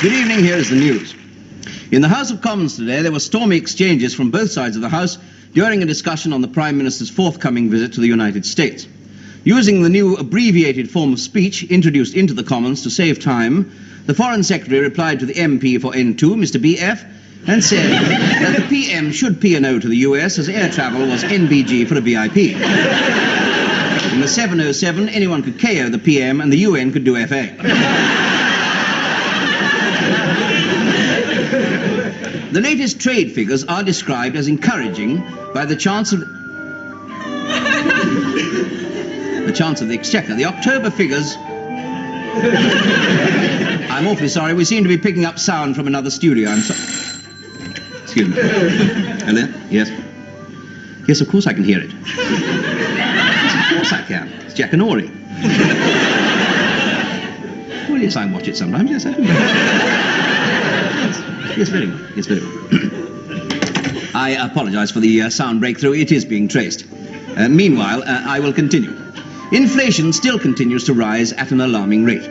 Good evening, here is the news. In the House of Commons today, there were stormy exchanges from both sides of the House during a discussion on the Prime Minister's forthcoming visit to the United States. Using the new abbreviated form of speech introduced into the Commons to save time, the Foreign Secretary replied to the MP for N2, Mr. BF, and said that the PM should P&O to the US as air travel was NBG for a VIP. In the 707, anyone could KO the PM and the UN could do FA. The latest trade figures are described as encouraging by the Chancellor of the Exchequer. The October figures... I'm awfully sorry, we seem to be picking up sound from another studio. I'm sorry. Excuse me. Hello? Yes? Yes, of course I can hear it. Yes, of course I can. It's Jackanory. Well, yes, I watch it sometimes, yes, I do. Yes, very well. Yes, very well. I apologize for the sound breakthrough. It is being traced. Meanwhile, I will continue. Inflation still continues to rise at an alarming rate.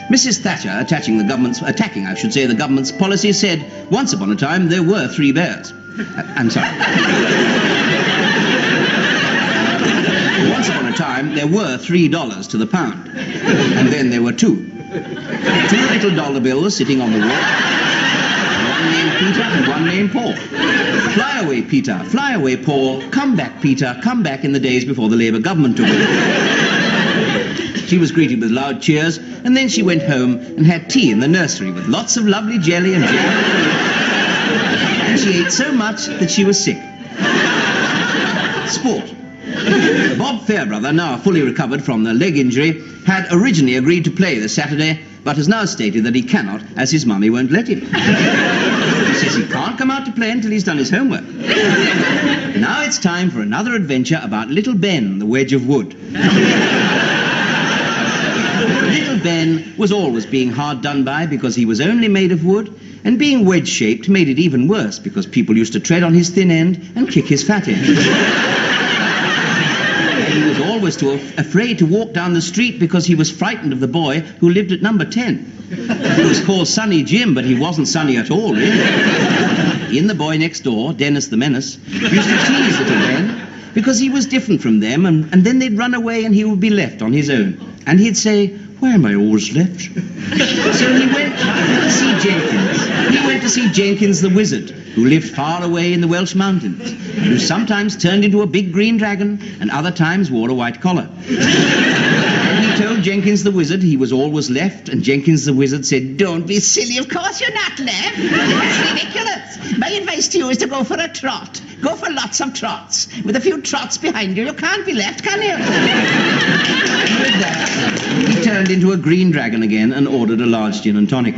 Mrs. Thatcher, attacking the government's policy, said, once upon a time there were 3 bears. I'm sorry. Once upon a time there were $3 to the pound. And then there were 2. 2 little dollar bills sitting on the wall. One named Peter and one named Paul. Fly away, Peter. Fly away, Paul. Come back, Peter. Come back in the days before the Labour government took over. She was greeted with loud cheers, and then she went home and had tea in the nursery with lots of lovely jelly and jam. And she ate so much that she was sick. Sport. Bob Fairbrother, now fully recovered from the leg injury, had originally agreed to play this Saturday, but has now stated that he cannot, as his mummy won't let him. He says he can't come out to play until he's done his homework. Now it's time for another adventure about little Ben, the wedge of wood. Little Ben was always being hard done by because he was only made of wood, and being wedge-shaped made it even worse because people used to tread on his thin end and kick his fat end. He was always afraid to walk down the street because he was frightened of the boy who lived at number 10. He was called Sunny Jim, but he wasn't sunny at all, really. He and the boy next door, Dennis the Menace, used to tease little Ben because he was different from them, and then they'd run away and he would be left on his own. And he'd say, "Why am I always left?" So he went to see Jenkins. He went to see Jenkins the wizard, who lived far away in the Welsh mountains, who sometimes turned into a big green dragon and other times wore a white collar. And he told Jenkins the wizard he was always left, and Jenkins the wizard said, "Don't be silly, of course you're not left. That's ridiculous. My advice to you is to go for a trot. Go for lots of trots. With a few trots behind you, you can't be left, can you?" And with that, he turned into a green dragon again and ordered a large gin and tonic.